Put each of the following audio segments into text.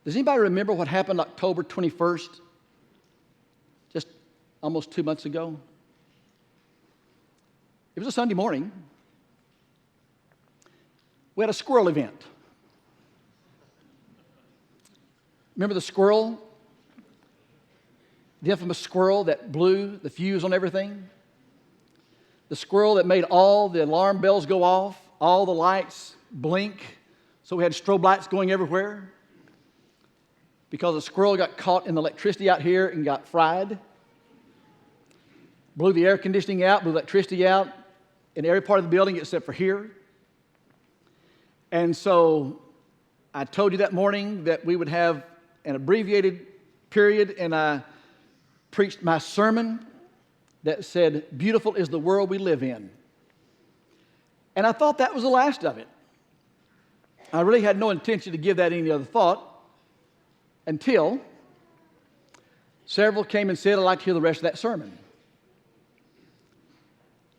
Does anybody remember what happened October 21st, just almost 2 months ago? It was a Sunday morning. We had a squirrel event. Remember the squirrel? The infamous squirrel that blew the fuse on everything? The squirrel that made all the alarm bells go off, all the lights blink, so we had strobe lights going everywhere? Because the squirrel got caught in the electricity out here and got fried. Blew the air conditioning out, blew electricity out in every part of the building except for here. And so I told you that morning that we would have an abbreviated period, and I preached my sermon that said, "Beautiful is the world we live in." And I thought that was the last of it. I really had no intention to give that any other thought until several came and said, "I'd like to hear the rest of that sermon."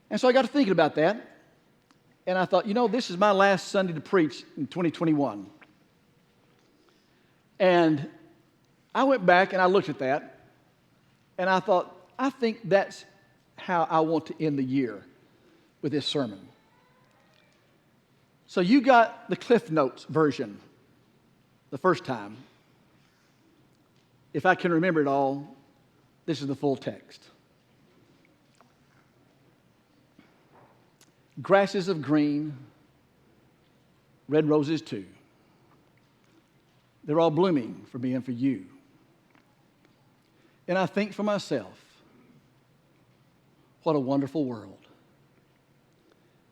And so I got to thinking about that, and I thought, this is my last Sunday to preach in 2021. And I went back and I looked at that, and I thought, I think that's how I want to end the year with this sermon. So you got the Cliff Notes version the first time. If I can remember it all, this is the full text. Grasses of green, red roses too. They're all blooming for me and for you. And I think for myself, what a wonderful world.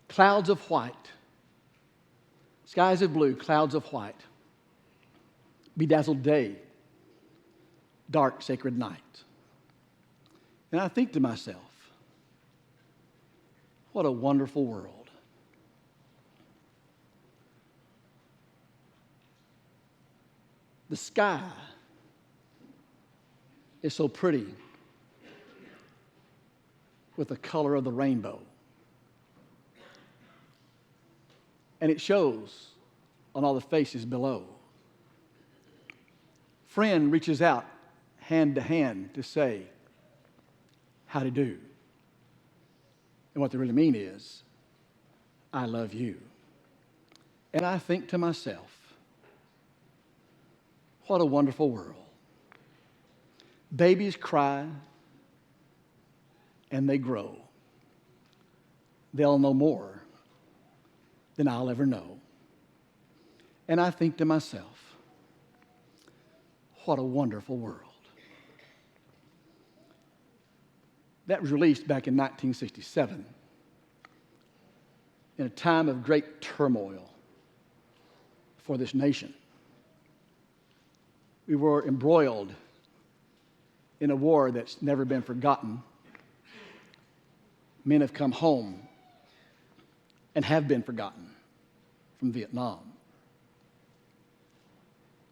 Clouds of white, skies of blue, clouds of white. Bedazzled day, dark sacred night. And I think to myself, what a wonderful world. The sky is so pretty with the color of the rainbow. And it shows on all the faces below. Friend reaches out hand to hand to say, "How to do?" And what they really mean is, "I love you." And I think to myself, what a wonderful world. Babies cry and they grow. They'll know more than I'll ever know. And I think to myself, what a wonderful world. That was released back in 1967 in a time of great turmoil for this nation. We were embroiled in a war that's never been forgotten. Men have come home and have been forgotten from Vietnam.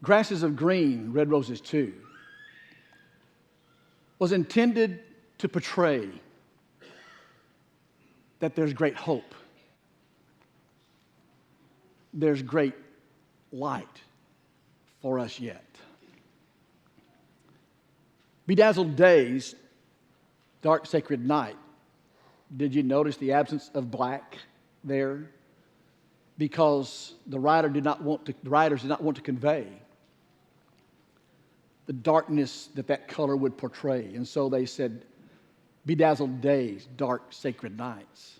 Grasses of green, red roses too, was intended to portray that there's great hope. There's great light for us yet. Bedazzled days, dark sacred night. Did you notice the absence of black there? Because the writers did not want to convey the darkness that color would portray. And so they said, bedazzled days, dark sacred nights.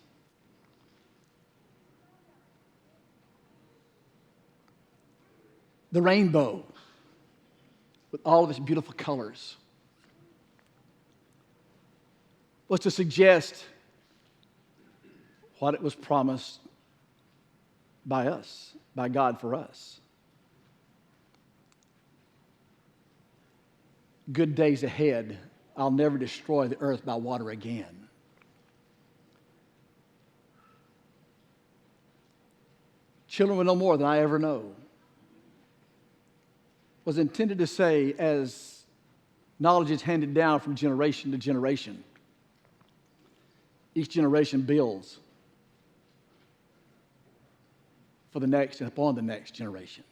The rainbow, with all of its beautiful colors, was to suggest what it was promised by us, by God for us. Good days ahead. I'll never destroy the earth by water again. Children will know more than I ever know. Was intended to say, as knowledge is handed down from generation to generation, each generation builds for the next and upon the next generation.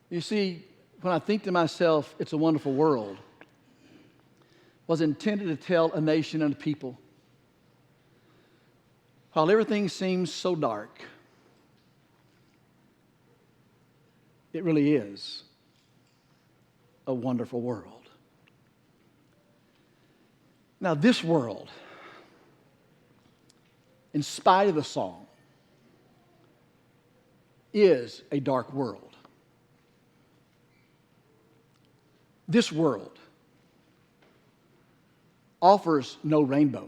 You see, when I think to myself, it's a wonderful world, was intended to tell a nation and a people, while everything seems so dark, it really is a wonderful world. Now, this world, in spite of the song, is a dark world. This world offers no rainbow.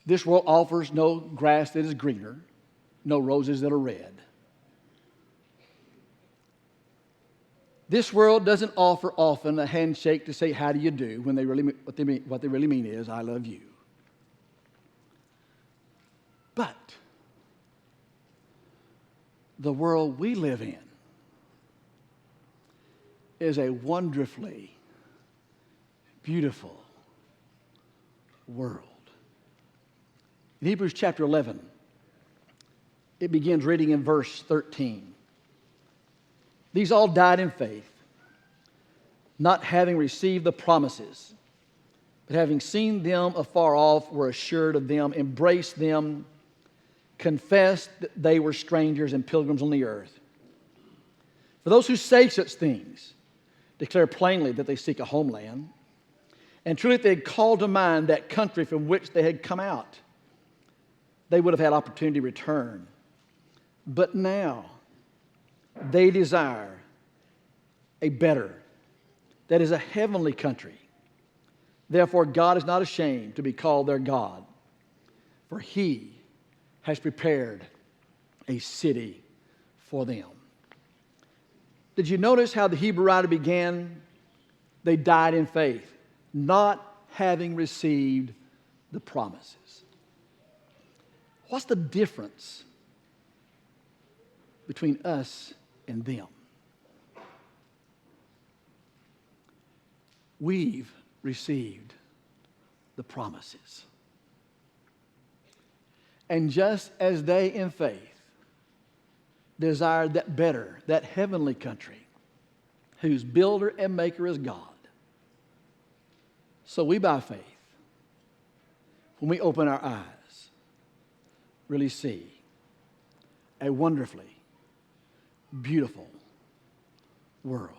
This world offers no grass that is greener, no roses that are red. This world doesn't offer often a handshake to say, how do you do, when what they really mean is, I love you. But the world we live in is a wonderfully beautiful world. In Hebrews chapter 11, it begins reading in verse 13. These all died in faith, not having received the promises, but having seen them afar off, were assured of them, embraced them, confessed that they were strangers and pilgrims on the earth. For those who say such things declare plainly that they seek a homeland. And truly, if they had called to mind that country from which they had come out, they would have had opportunity to return. But now, they desire a better, that is a heavenly country. Therefore, God is not ashamed to be called their God, for He has prepared a city for them. Did you notice how the Hebrew writer began? They died in faith, not having received the promises. What's the difference between us and them? We've received the promises. And just as they in faith desired that better, that heavenly country, whose builder and maker is God, so we by faith, when we open our eyes, really see a wonderfully beautiful world.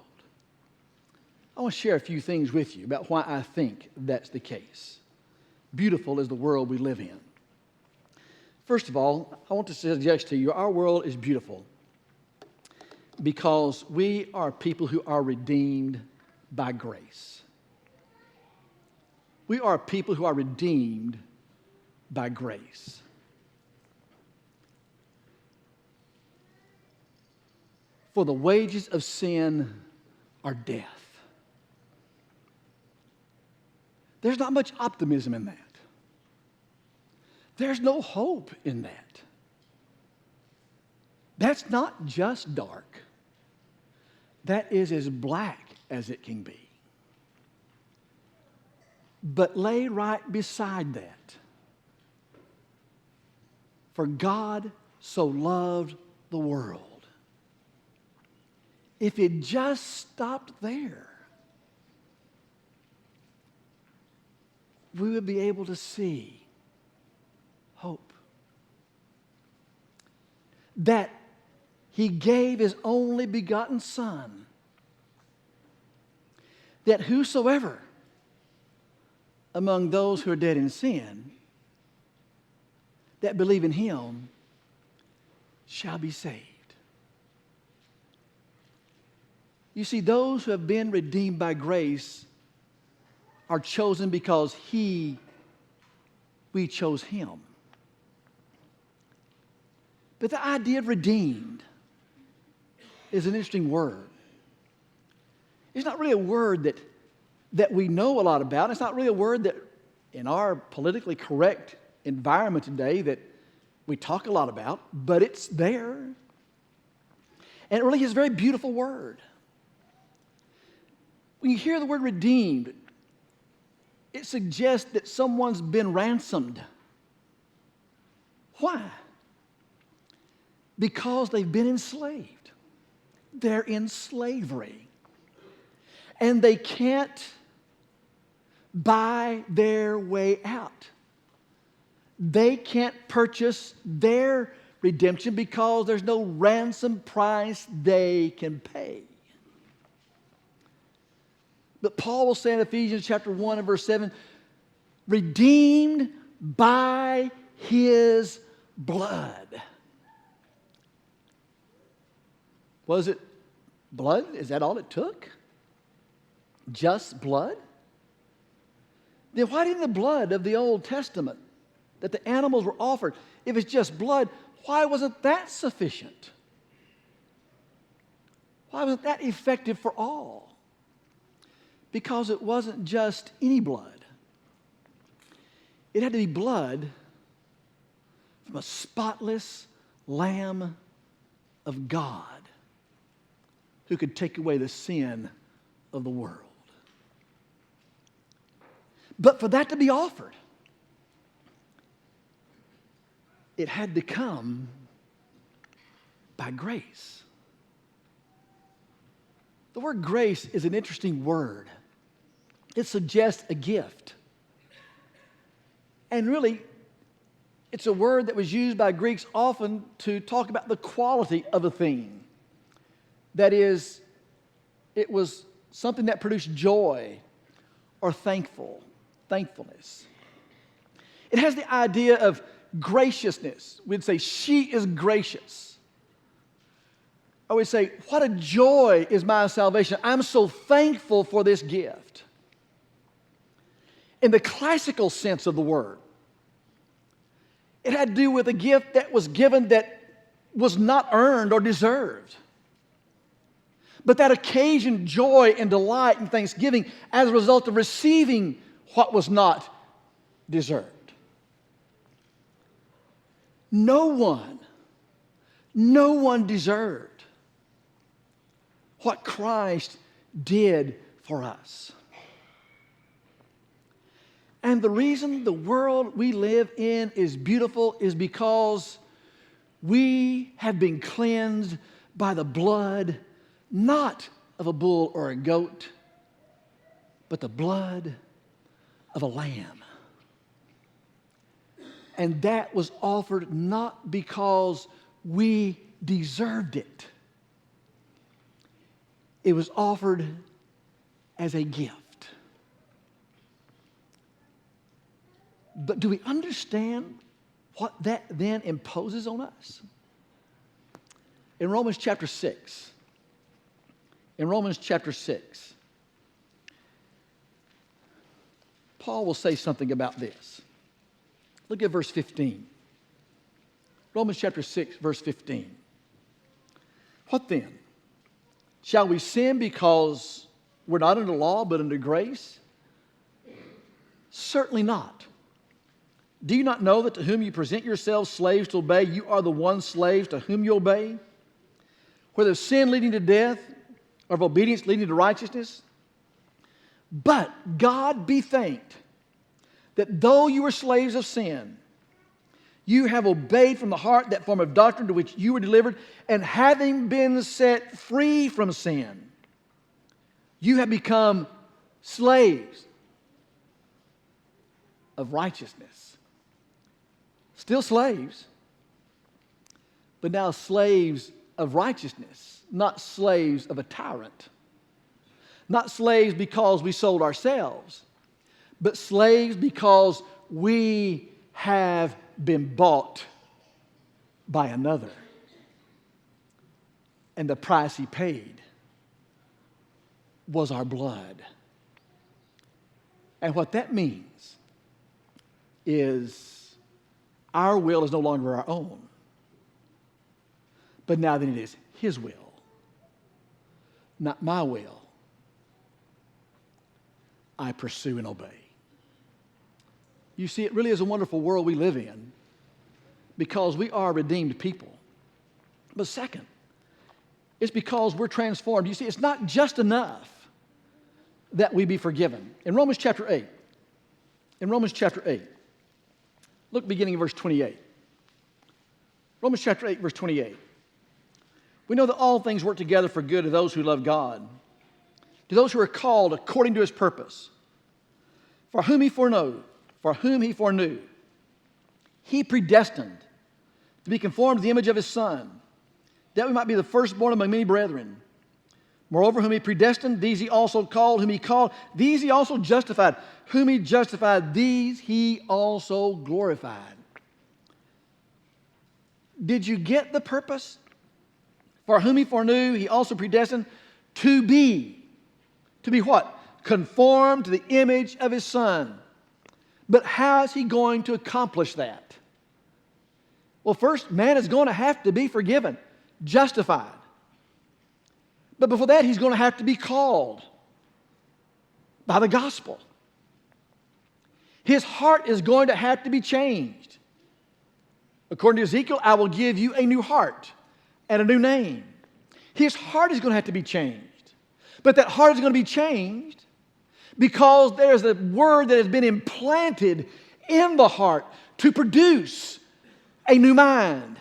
I want to share a few things with you about why I think that's the case. Beautiful is the world we live in. First of all, I want to suggest to you our world is beautiful because we are people who are redeemed by grace. We are people who are redeemed by grace. For the wages of sin are death. There's not much optimism in that. There's no hope in that. That's not just dark. That is as black as it can be. But lay right beside that. For God so loved the world. If it just stopped there, we would be able to see hope. That He gave His only begotten Son, that whosoever among those who are dead in sin that believe in Him shall be saved. You see, those who have been redeemed by grace are chosen because we chose Him. But the idea of redeemed is an interesting word. It's not really a word that we know a lot about. It's not really a word that in our politically correct environment today that we talk a lot about, but it's there. And it really is a very beautiful word. When you hear the word redeemed, it suggests that someone's been ransomed. Why? Because they've been enslaved. they're in slavery. And they can't buy their way out. They can't purchase their redemption because there's no ransom price they can pay. But Paul will say in Ephesians chapter 1 and verse 7, redeemed by his blood. Was it blood? Is that all it took? Just blood? Then why didn't the blood of the Old Testament that the animals were offered, if it's just blood, why wasn't that sufficient? Why wasn't that effective for all? Because it wasn't just any blood. It had to be blood from a spotless Lamb of God who could take away the sin of the world. But for that to be offered, it had to come by grace. The word grace is an interesting word. It suggests a gift. And really, it's a word that was used by Greeks often to talk about the quality of a thing. That is, it was something that produced joy or thankfulness. It has the idea of graciousness. We'd say, she is gracious. Or we'd say, what a joy is my salvation. I'm so thankful for this gift. In the classical sense of the word, it had to do with a gift that was given that was not earned or deserved, but that occasioned joy and delight and thanksgiving as a result of receiving what was not deserved. No one deserved what Christ did for us. And the reason the world we live in is beautiful is because we have been cleansed by the blood, not of a bull or a goat, but the blood of a lamb. And that was offered not because we deserved it. It was offered as a gift. But do we understand what that then imposes on us? In Romans chapter 6, Paul will say something about this. Look at verse 15. Romans chapter 6, verse 15. What then? Shall we sin because we're not under law but under grace? Certainly not. Do you not know that to whom you present yourselves slaves to obey, you are the one slave to whom you obey? Whether of sin leading to death or of obedience leading to righteousness? But God be thanked that though you were slaves of sin, you have obeyed from the heart that form of doctrine to which you were delivered, and having been set free from sin, you have become slaves of righteousness. Still slaves, but now slaves of righteousness, not slaves of a tyrant. Not slaves because we sold ourselves, but slaves because we have been bought by another. And the price he paid was our blood. And what that means is our will is no longer our own, but now then it is his will, not my will. I pursue and obey. You see, it really is a wonderful world we live in because we are redeemed people. But second, it's because we're transformed. You see, it's not just enough that we be forgiven. In Romans chapter 8, look beginning in verse 28. Romans chapter 8, verse 28. We know that all things work together for good to those who love God, to those who are called according to his purpose. For whom he foreknew, he predestined to be conformed to the image of his Son, that we might be the firstborn among many brethren. Moreover, whom he predestined, these he also called. Whom he called, these he also justified. Whom he justified, these he also glorified. Did you get the purpose? For whom he foreknew, he also predestined to be. To be what? Conformed to the image of his Son. But how is he going to accomplish that? Well, first, man is going to have to be forgiven, justified. But before that, he's going to have to be called by the gospel. His heart is going to have to be changed. According to Ezekiel, I will give you a new heart and a new name. His heart is going to have to be changed. But that heart is going to be changed because there's a word that has been implanted in the heart to produce a new mind.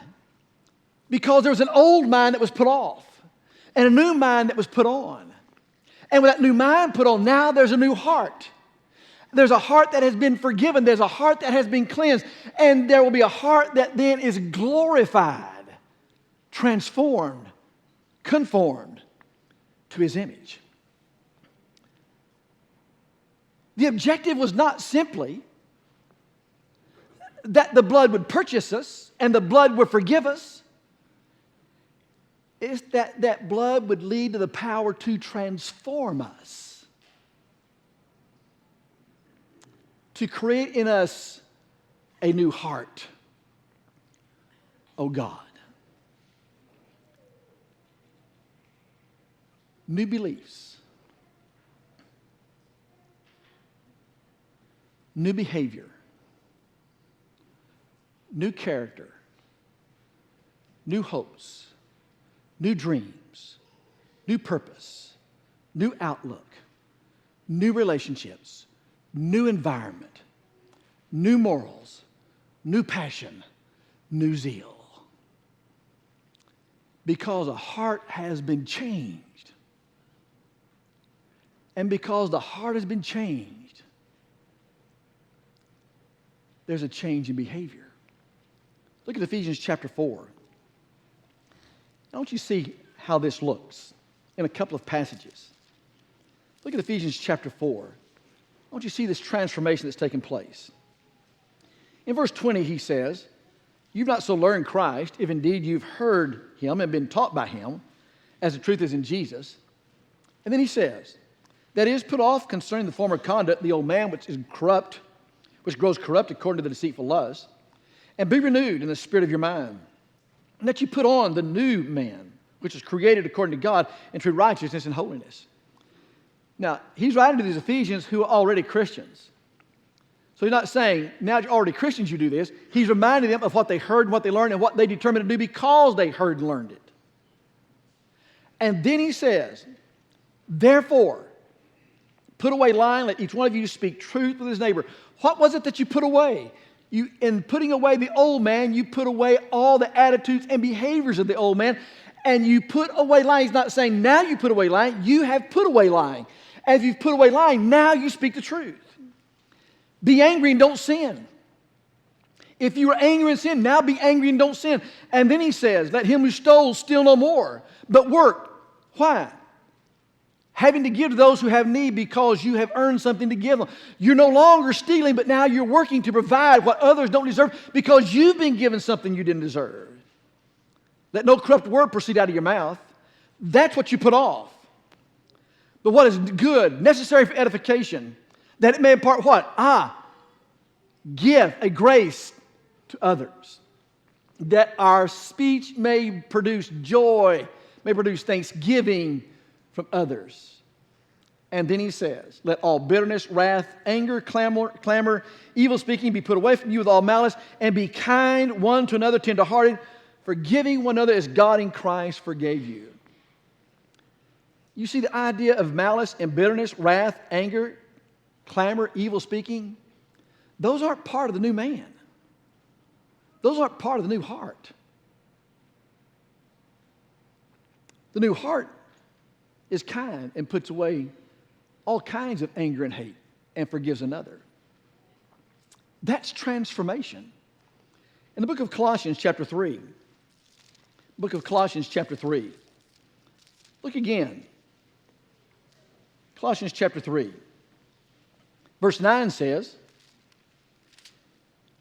Because there was an old mind that was put off and a new mind that was put on. And with that new mind put on, now there's a new heart. There's a heart that has been forgiven. There's a heart that has been cleansed. And there will be a heart that then is glorified, transformed, conformed to his image. The objective was not simply that the blood would purchase us and the blood would forgive us. It's that blood would lead to the power to transform us, to create in us a new heart. Oh God. New beliefs, new behavior, new character, new hopes, new dreams, new purpose, new outlook, new relationships, new environment, new morals, new passion, new zeal. Because a heart has been changed. And because the heart has been changed, there's a change in behavior. Look at Ephesians chapter 4. I want you to see how this looks in a couple of passages. Look at Ephesians chapter 4. I want you to see this transformation that's taken place. In verse 20, he says, "You've not so learned Christ, if indeed you've heard him and been taught by him, as the truth is in Jesus." And then he says, "That is, put off concerning the former conduct, the old man which is corrupt, which grows corrupt according to the deceitful lust, and be renewed in the spirit of your mind, and that you put on the new man, which is created according to God in true righteousness and holiness." Now, he's writing to these Ephesians who are already Christians. So he's not saying, now you're already Christians, you do this. He's reminding them of what they heard and what they learned and what they determined to do because they heard and learned it. And then he says, "Therefore, put away lying, let each one of you speak truth with his neighbor." What was it that you put away? In putting away the old man, you put away all the attitudes and behaviors of the old man, and you put away lying. He's not saying now you put away lying. You have put away lying. As you've put away lying, now you speak the truth. Be angry and don't sin. If you are angry and sin, now be angry and don't sin. And then he says, "Let him who stole steal no more, but work." Why? Having to give to those who have need because you have earned something to give them. You're no longer stealing, but now you're working to provide what others don't deserve because you've been given something you didn't deserve. Let no corrupt word proceed out of your mouth. That's what you put off. But what is good, necessary for edification, that it may impart what? Give a grace to others, that our speech may produce joy, may produce thanksgiving from others. And then he says, "Let all bitterness, wrath, anger, clamor, evil speaking be put away from you with all malice, and be kind one to another, tenderhearted, forgiving one another as God in Christ forgave you." You see the idea of malice and bitterness, wrath, anger, clamor, evil speaking? Those aren't part of the new man. Those aren't part of the new heart. The new heart is kind and puts away all kinds of anger and hate and forgives another. That's transformation. In the book of Colossians chapter 3, book of Colossians chapter 3, look again. Colossians chapter 3, verse 9 says,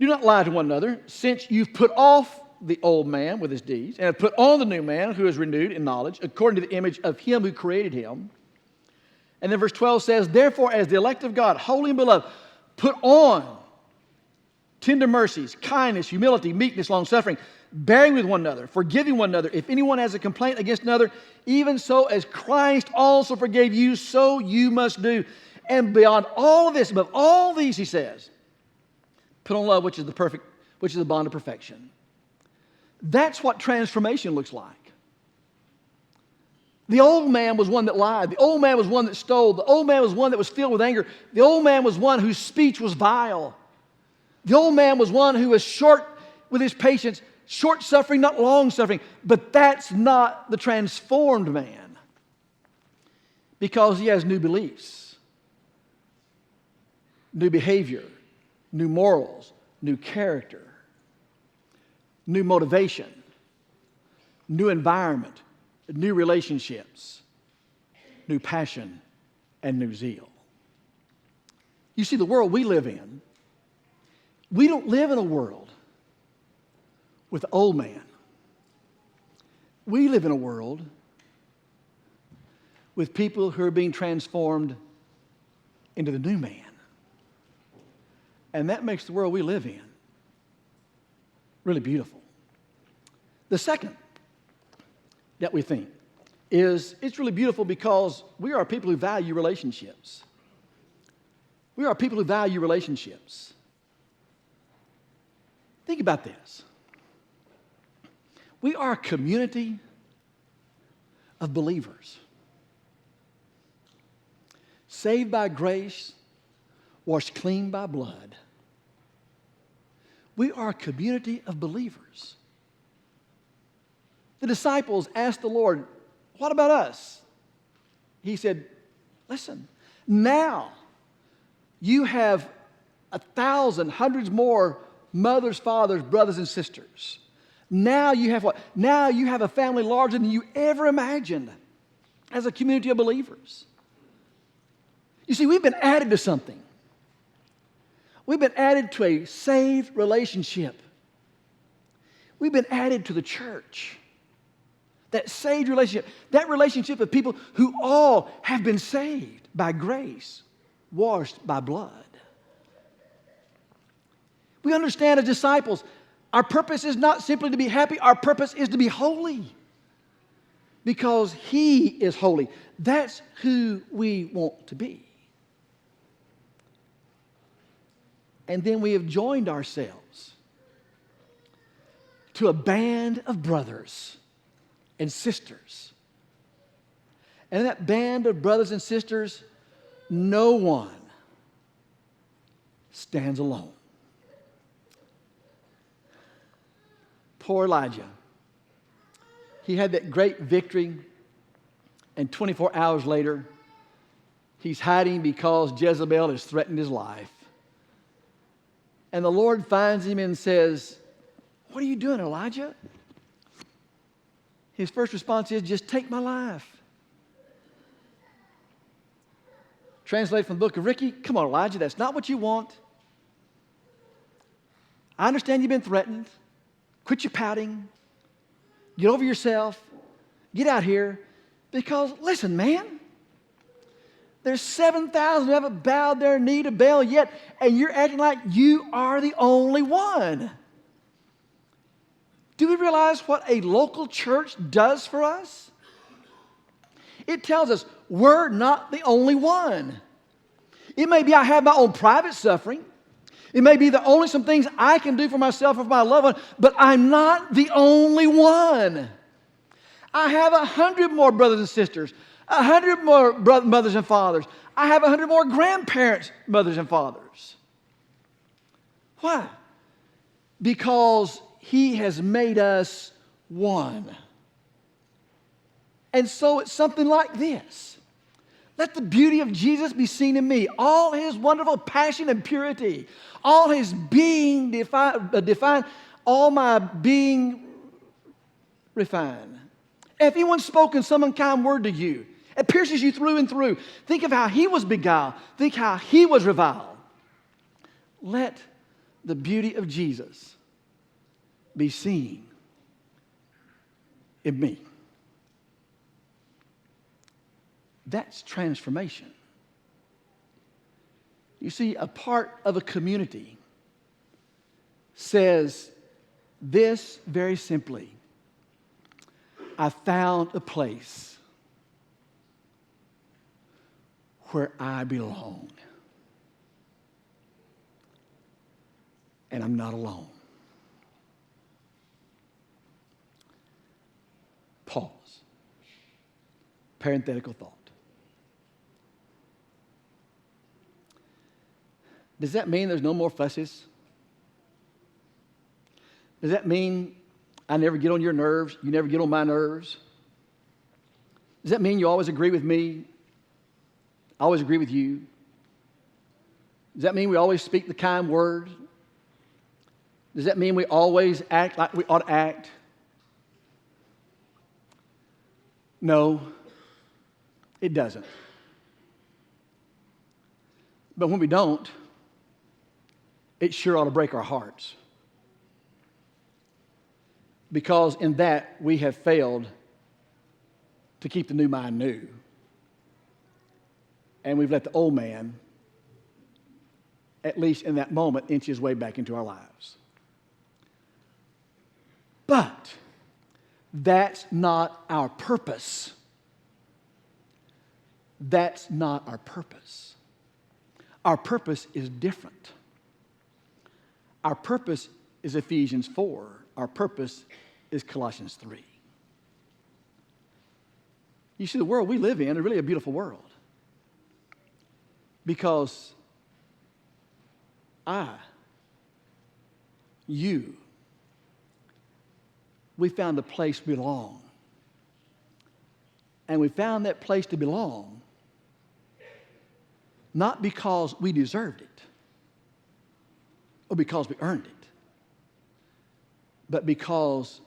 do not lie to one another, since you've put off the old man with his deeds, and have put on the new man who is renewed in knowledge, according to the image of him who created him. And then verse 12 says, therefore, as the elect of God, holy and beloved, put on tender mercies, kindness, humility, meekness, long-suffering, bearing with one another, forgiving one another. If anyone has a complaint against another, even so as Christ also forgave you, so you must do. And beyond all of this, above all these, he says, put on love, which is the bond of perfection. That's what transformation looks like. The old man was one that lied. The old man was one that stole. The old man was one that was filled with anger. The old man was one whose speech was vile. The old man was one who was short with his patience, short-suffering, not long-suffering. But that's not the transformed man, because he has new beliefs, new behavior, new morals, new character, new motivation, new environment, new relationships, new passion, and new zeal. You see, the world we live in, we don't live in a world with the old man. We live in a world with people who are being transformed into the new man. And that makes the world we live in really beautiful. The second that we think is it's really beautiful because we are people who value relationships. We are people who value relationships. Think about this. We are a community of believers, saved by grace, washed clean by blood. We are a community of believers. The disciples asked the Lord, what about us? He said, listen, now you have 1,000, hundreds more mothers, fathers, brothers, and sisters. Now you have what? Now you have a family larger than you ever imagined as a community of believers. You see, we've been added to something. We've been added to a saved relationship. We've been added to the church. That saved relationship. That relationship of people who all have been saved by grace, washed by blood. We understand as disciples, our purpose is not simply to be happy. Our purpose is to be holy. Because He is holy. That's who we want to be. And then we have joined ourselves to a band of brothers and sisters. And in that band of brothers and sisters, no one stands alone. Poor Elijah. He had that great victory, and 24 hours later, he's hiding because Jezebel has threatened his life. And the Lord finds him and says, what are you doing, Elijah? His first response is, just take my life. Translated from the book of Rickie, come on, Elijah, that's not what you want. I understand you've been threatened. Quit your pouting. Get over yourself. Get out here. Because, listen, man, there's 7,000 who haven't bowed their knee to Baal yet, and you're acting like you are the only one. Do we realize what a local church does for us? It tells us we're not the only one. It may be I have my own private suffering. It may be only some things I can do for myself or for my loved one, but I'm not the only one. I have 100 more brothers and sisters, 100 more mothers and fathers. I have 100 more grandparents, mothers and fathers. Why? Because He has made us one. And so it's something like this. Let the beauty of Jesus be seen in me, all his wonderful passion and purity, all his being defined, all my being refined. If anyone's spoken some unkind word to you, it pierces you through and through. Think of how he was beguiled. Think how he was reviled. Let the beauty of Jesus be seen in me. That's transformation. You see, a part of a community says this very simply: I found a place where I belong. And I'm not alone. Pause. Parenthetical thought. Does that mean there's no more fusses? Does that mean I never get on your nerves, you never get on my nerves? Does that mean you always agree with me, I always agree with you? Does that mean we always speak the kind word? Does that mean we always act like we ought to act? No, it doesn't. But when we don't, it sure ought to break our hearts. Because in that, we have failed to keep the new mind new. And we've let the old man, at least in that moment, inch his way back into our lives. But that's not our purpose. That's not our purpose. Our purpose is different. Our purpose is Ephesians 4. Our purpose is Colossians 3. You see, the world we live in is really a beautiful world. Because we found a place we belong. And we found that place to belong not because we deserved it or because we earned it, but because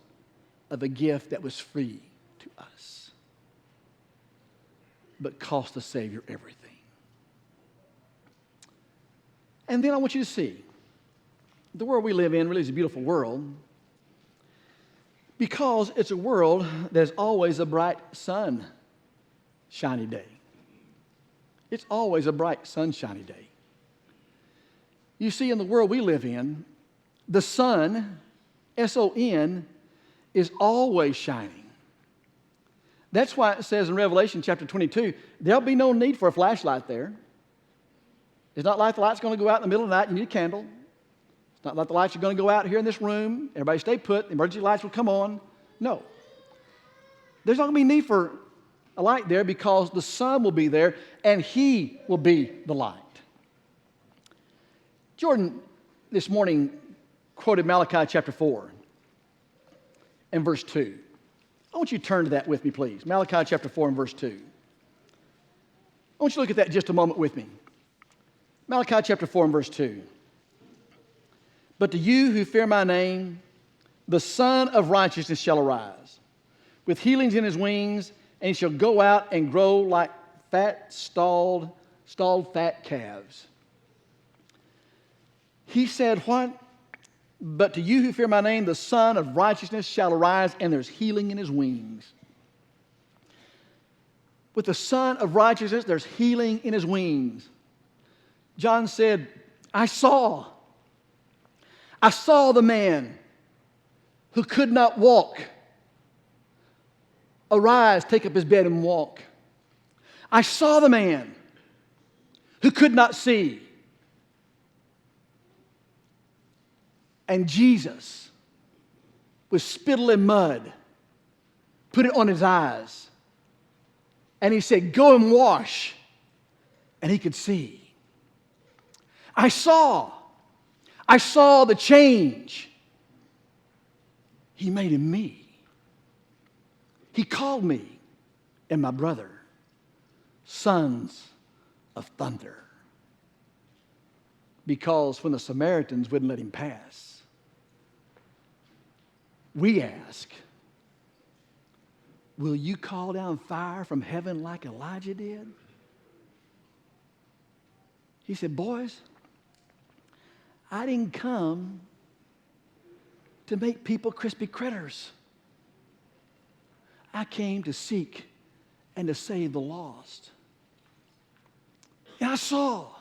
of a gift that was free to us, but cost the Savior everything. And then I want you to see, the world we live in really is a beautiful world because it's a world there's always a bright sun, shiny day. It's always a bright, sunshiny day. You see, in the world we live in, the sun, S-O-N, is always shining. That's why it says in Revelation chapter 22, there'll be no need for a flashlight there. It's not like the light's going to go out in the middle of the night and you need a candle. It's not like the lights are going to go out here in this room. Everybody stay put. The emergency lights will come on. No. There's not going to be need for a light there because the sun will be there and he will be the light. Jordan this morning quoted Malachi chapter 4 and verse 2. I want you to turn to that with me, please. Malachi chapter 4 and verse 2. I want you to look at that just a moment with me. Malachi chapter 4 and verse 2. But to you who fear my name, the Son of Righteousness shall arise, with healings in his wings, and he shall go out and grow like stalled fat calves. He said what? But to you who fear my name, the Son of Righteousness shall arise, and there's healing in his wings. With the Son of Righteousness, there's healing in his wings. John said, I saw the man who could not walk arise, take up his bed and walk. I saw the man who could not see. And Jesus, with spittle and mud, put it on his eyes. And he said, go and wash. And he could see. I saw the change he made in me. He called me and my brother, sons of thunder. Because when the Samaritans wouldn't let him pass, we ask, will you call down fire from heaven like Elijah did? He said, boys, I didn't come to make people crispy critters. I came to seek and to save the lost. And I saw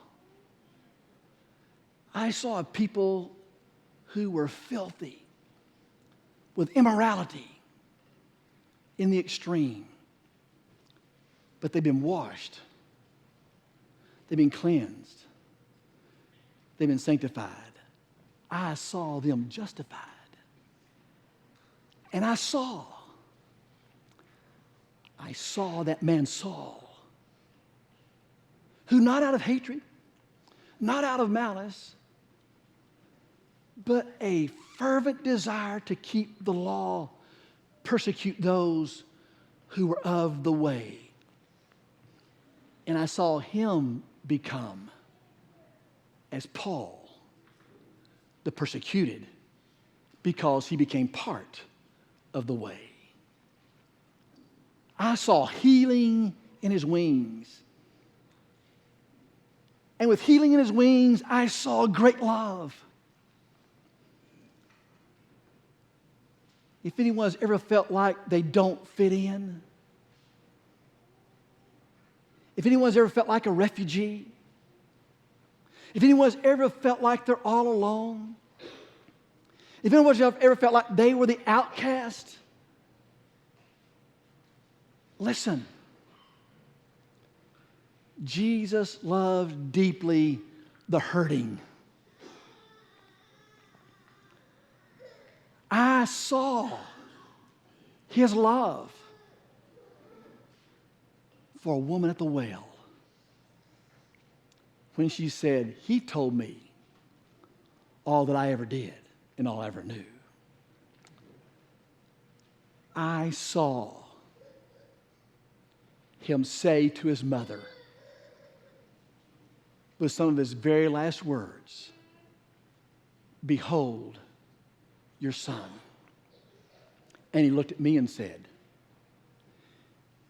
a people who were filthy with immorality in the extreme. But they've been washed. They've been cleansed. They've been sanctified. I saw them justified. And I saw that man Saul, who not out of hatred, not out of malice, but a fervent desire to keep the law, persecute those who were of the way. And I saw him become, as Paul, the persecuted, because he became part of the way. I saw healing in his wings. And with healing in his wings, I saw great love. If anyone's ever felt like they don't fit in, if anyone's ever felt like a refugee, if anyone's ever felt like they're all alone, if anyone's ever felt like they were the outcast, listen. Jesus loved deeply the hurting. I saw his love for a woman at the well when she said, he told me all that I ever did and all I ever knew. I saw him say to his mother, with some of his very last words, behold your son. And he looked at me and said,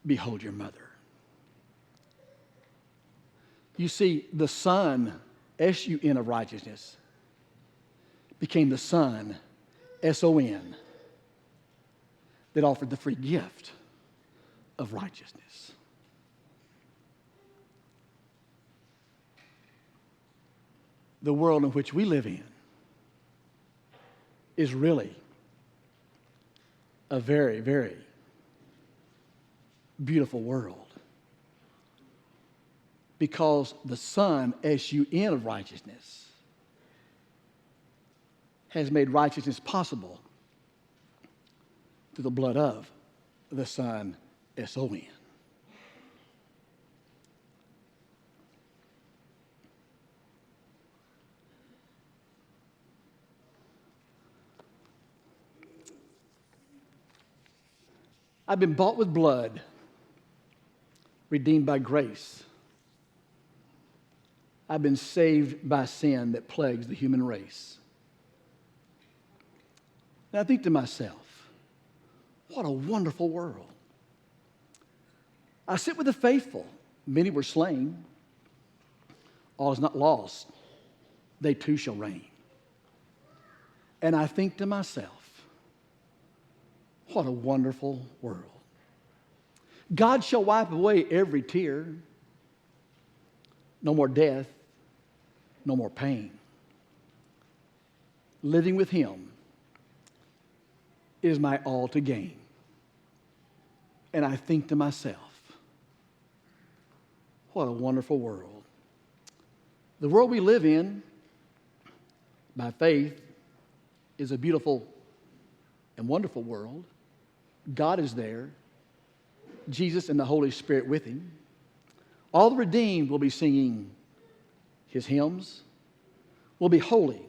behold your mother. You see, the Son, S-U-N of righteousness, became the Son, S-O-N, that offered the free gift of righteousness. The world in which we live in is really a very, very beautiful world. Because the Son, S-U-N of righteousness, has made righteousness possible through the blood of the Son, S-O-N. I've been bought with blood, redeemed by grace. I've been saved by sin that plagues the human race. And I think to myself, what a wonderful world. I sit with the faithful. Many were slain. All is not lost. They too shall reign. And I think to myself, what a wonderful world. God shall wipe away every tear. No more death, no more pain. Living with him is my all to gain. And I think to myself, what a wonderful world. The world we live in, by faith, is a beautiful and wonderful world. God is there. Jesus and the Holy Spirit with him. All the redeemed will be singing his hymns, will be holy,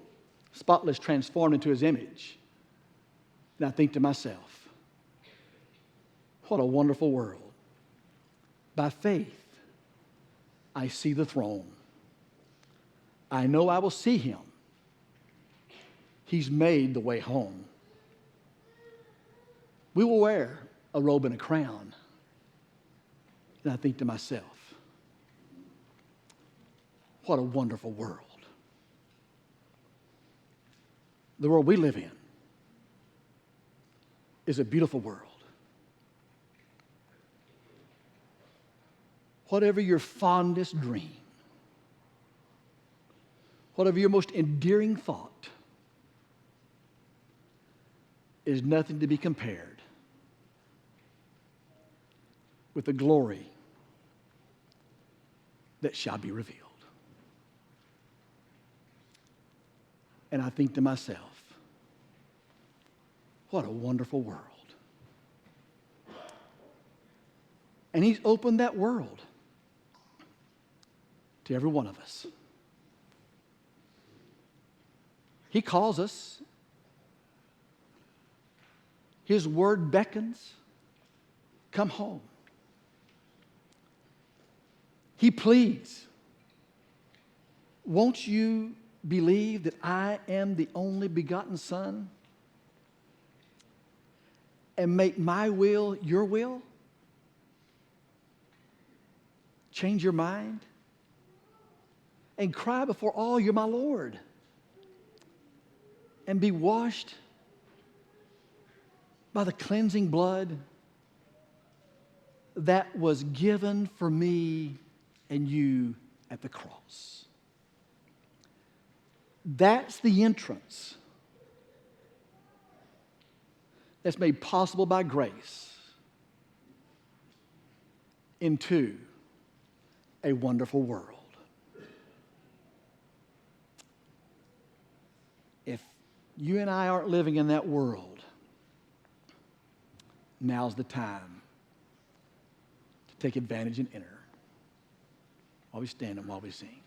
spotless, transformed into his image. And I think to myself, what a wonderful world. By faith, I see the throne. I know I will see him. He's made the way home. We will wear a robe and a crown. And I think to myself, what a wonderful world. The world we live in is a beautiful world. Whatever your fondest dream, whatever your most endearing thought, is nothing to be compared with the glory that shall be revealed. And I think to myself, what a wonderful world. And he's opened that world to every one of us. He calls us. His word beckons. Come home. He pleads. Won't you believe that I am the only begotten Son? And make my will your will? Change your mind? And cry before all, you're my Lord. And be washed by the cleansing blood that was given for me and you at the cross. That's the entrance that's made possible by grace into a wonderful world. If you and I aren't living in that world, now's the time to take advantage and enter. While we stand and while we sing.